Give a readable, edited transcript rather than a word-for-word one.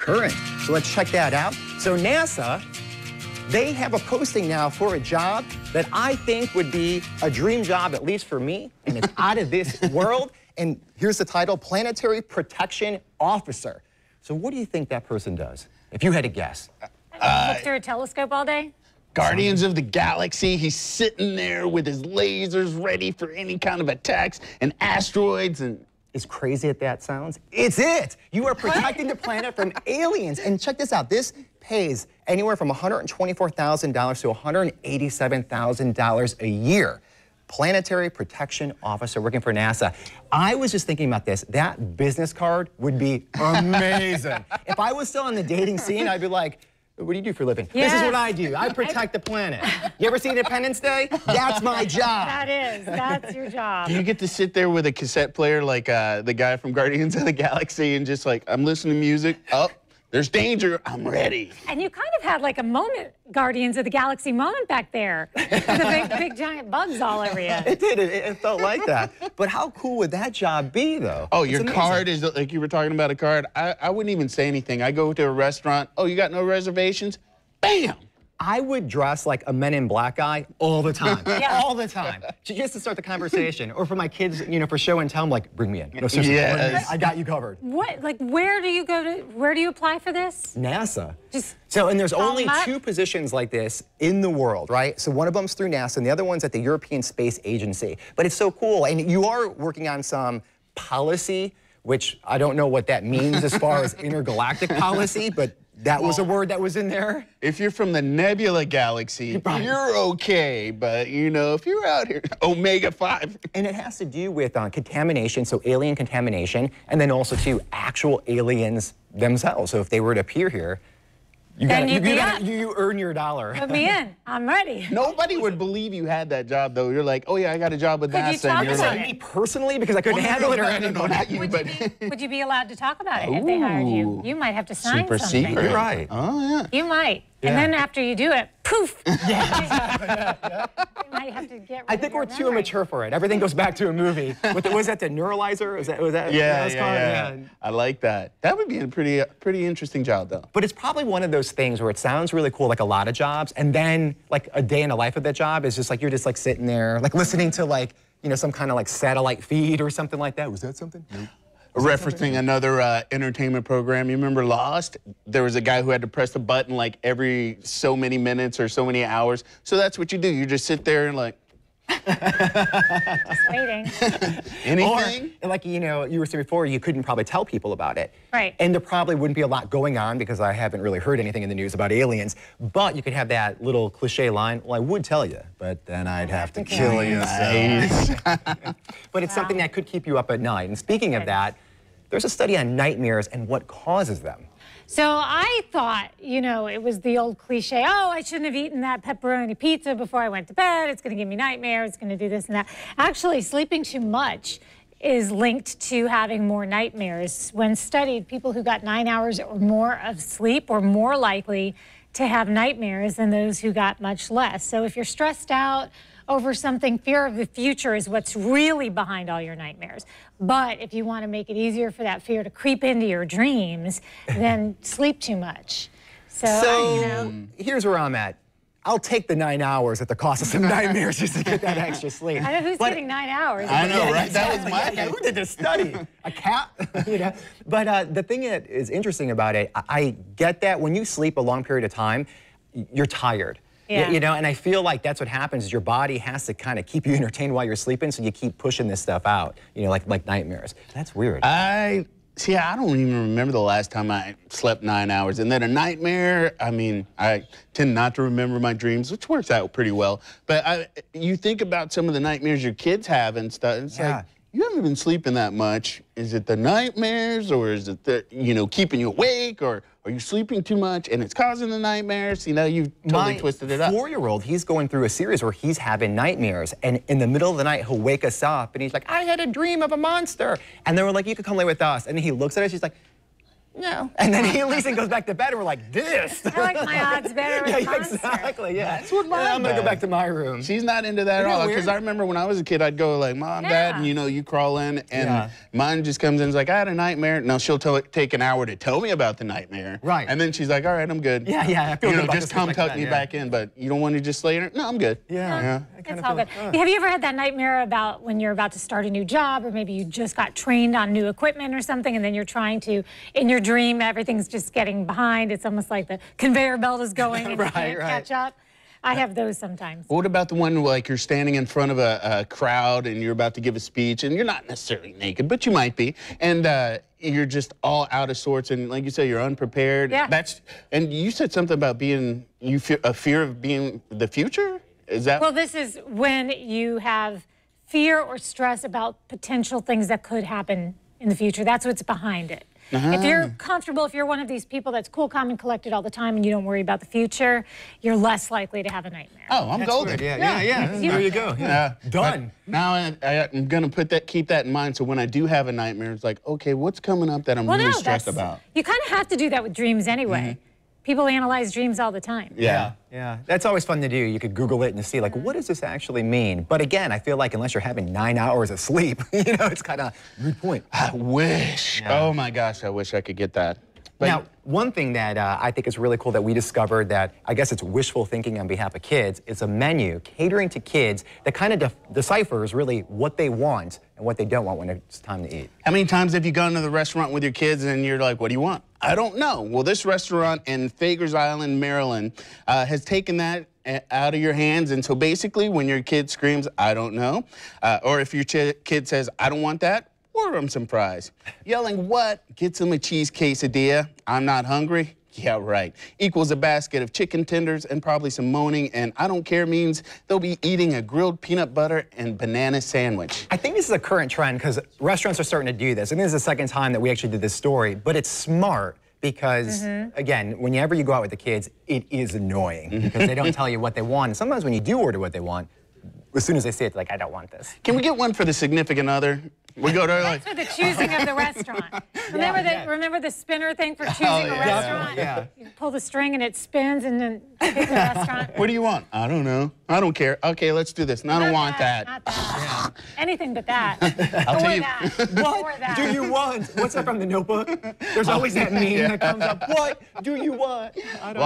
current. So let's check that out. So NASA, they have a posting now for a job that I think would be a dream job, at least for me, and it's out of this world. And here's the title, Planetary Protection Officer. So what do you think that person does, if you had to guess? Look through a telescope all day? Guardians of the Galaxy, he's sitting there with his lasers ready for any kind of attacks and asteroids and... As crazy as that sounds, it's it! You are protecting the planet from aliens. And check this out, this pays anywhere from $124,000 to $187,000 a year. Planetary Protection Officer working for NASA. I was just thinking about this. That business card would be amazing. If I was still on the dating scene, I'd be like, what do you do for a living? Yeah. This is what I do. I protect the planet. You ever see Independence Day? That's my job. That's your job. Do you get to sit there with a cassette player like the guy from Guardians of the Galaxy and just like, I'm listening to music, oh, there's danger, I'm ready. And you kind of had like a moment, Guardians of the Galaxy moment back there. The big giant bugs all over you. It did, it felt like that. But how cool would that job be, though? Oh, your card is, like you were talking about a card, I wouldn't even say anything. I go to a restaurant, oh, you got no reservations? Bam! I would dress like a Men in Black guy all the time. Yeah. All the time. Just to start the conversation. Or for my kids, you know, for show and tell, I'm like, bring me in. No, seriously, Yes. bring me in. I got you covered. What, like, where do you go to, where do you apply for this? NASA. Just So, and there's call only them up? 2 positions like this in the world, right? So one of them's through NASA and the other one's at the European Space Agency. But it's so cool. And you are working on some policy, which I don't know what that means as far as intergalactic policy, but that was a word that was in there. If you're from the Nebula Galaxy, you're okay. But, you know, if you're out here, Omega-5. And it has to do with contamination, so alien contamination, and then also to actual aliens themselves. So if they were to appear here, you earn your dollar. Put me in. I'm ready. Nobody would believe you had that job, though. You're like, oh, yeah, I got a job with Could you NASA. talk And you're about like, Me personally, because I couldn't handle it or anything. no, not you, but... Would you be allowed to talk about it if they hired you? You might have to sign Super something. secret. You're right. Oh, yeah. You might. Yeah. And then after you do it, poof. You might have to get rid I think of we're your too memory. immature for it. Everything goes back to a movie. Was that the Neuralizer? Was that what that was called? Yeah. I like that. That would be a pretty interesting job, though. But it's probably one of those things where it sounds really cool, like a lot of jobs, and then like a day in the life of that job is just like you're just like sitting there, like listening to like, you know, some kind of like satellite feed or something like that. Was that something? Nope. Referencing another entertainment program, you remember Lost? There was a guy who had to press the button like every so many minutes or so many hours. So that's what you do. You just sit there and like... Just waiting. Anything? Or, like, you know, you were saying before, you couldn't probably tell people about it. Right. And there probably wouldn't be a lot going on because I haven't really heard anything in the news about aliens. But you could have that little cliche line, well, I would tell you, but then I'd have to kill you. So. But it's something that could keep you up at night. And speaking of that, there's a study on nightmares and what causes them. So I thought, you know, it was the old cliche, oh, I shouldn't have eaten that pepperoni pizza before I went to bed. It's going to give me nightmares. It's going to do this and that. Actually, sleeping too much is linked to having more nightmares. When studied, people who got 9 hours or more of sleep were more likely to have nightmares than those who got much less. So if you're stressed out over something, fear of the future is what's really behind all your nightmares. But if you want to make it easier for that fear to creep into your dreams, then sleep too much. So, you know, here's where I'm at. I'll take the 9 hours at the cost of some nightmares just to get that extra sleep. I know who's getting 9 hours. I know, right? That was my Who did this study? A cat? You know? But the thing that is interesting about it, I get that when you sleep a long period of time, you're tired. Yeah. You know, and I feel like that's what happens is your body has to kind of keep you entertained while you're sleeping, so you keep pushing this stuff out, you know, like nightmares. That's weird. See, I don't even remember the last time I slept 9 hours. And then a nightmare, I mean, I tend not to remember my dreams, which works out pretty well. But you think about some of the nightmares your kids have and stuff, it's like, you haven't been sleeping that much. Is it the nightmares, or is it the, you know, keeping you awake, or are you sleeping too much and it's causing the nightmares? You know, you've totally twisted it up. My 4-year-old, he's going through a series where he's having nightmares, and in the middle of the night, he'll wake us up, and he's like, I had a dream of a monster. And then we're like, you could come lay with us. And he looks at us, he's like, no. And then he leaves and goes back to bed, and we're like, this. I like my odds better with Yeah, Monster. exactly. Yeah. That's what mine I'm gonna go does. back to my room. She's not into that at Isn't that all. weird? Because I remember when I was a kid, I'd go like, Mom, Dad, and you crawl in, and Yeah. mine just comes in and is like, I had a nightmare. Now she'll take an hour to tell me about the nightmare. Right. And then she's like, all right, I'm good. Yeah, yeah, I feel good about just this come like tuck that, me yeah. back in, but you don't want to just lay in it? No, I'm good. Yeah. It's all good. Have you ever had that nightmare about when you're about to start a new job, or maybe you just got trained on new equipment or something, and then you're trying to, in your dream, everything's just getting behind. It's almost like the conveyor belt is going and you can't catch up. I have those sometimes. What about the one like you're standing in front of a crowd and you're about to give a speech and you're not necessarily naked, but you might be, and you're just all out of sorts and like you say, you're unprepared. Yeah. And you said something about being a fear of being the future. Is that? Well, this is when you have fear or stress about potential things that could happen in the future. That's what's behind it. If you're comfortable, if you're one of these people that's cool, calm, and collected all the time and you don't worry about the future, you're less likely to have a nightmare. Oh, I'm golden. Yeah. There you go. Yeah. Done. Now I'm gonna keep that in mind. So when I do have a nightmare, it's like, okay, what's coming up that I'm really stressed about? You kind of have to do that with dreams anyway. People analyze dreams all the time. Yeah. Yeah, that's always fun to do. You could Google it and see, like, what does this actually mean? But again, I feel like unless you're having 9 hours of sleep, it's kind of moot point. I wish. Yeah. Oh my gosh, I wish I could get that. But Now, one thing that I think is really cool that we discovered that I guess it's wishful thinking on behalf of kids is a menu catering to kids that kind of deciphers really what they want and what they don't want when it's time to eat. how many times have you gone to the restaurant with your kids and you're like, what do you want? I don't know. Well, this restaurant in Fagers Island, Maryland, has taken that out of your hands. And so basically, when your kid screams, I don't know, or if your kid says, I don't want that, order them some fries. Yelling what gets them a cheese quesadilla? I'm not hungry? Yeah, right. Equals a basket of chicken tenders and probably some moaning, and I don't care means they'll be eating a grilled peanut butter and banana sandwich. I think this is a current trend because restaurants are starting to do this. And this is the second time that we actually did this story, but it's smart because, again, whenever you go out with the kids, it is annoying because they don't tell you what they want. And sometimes when you do order what they want, as soon as they say it, they're like, I don't want this. Can we get one for the significant other? We go to like, That's for the choosing of the restaurant. Remember the spinner thing for choosing a restaurant? Yeah. You pull the string and it spins and then pick the restaurant. what do you want? I don't know. I don't care. Okay, let's do this. And I don't want that. Not that. Anything but that. I'll tell you. What do you want? What's that from The Notebook? There's always that meme that comes up. What do you want? I don't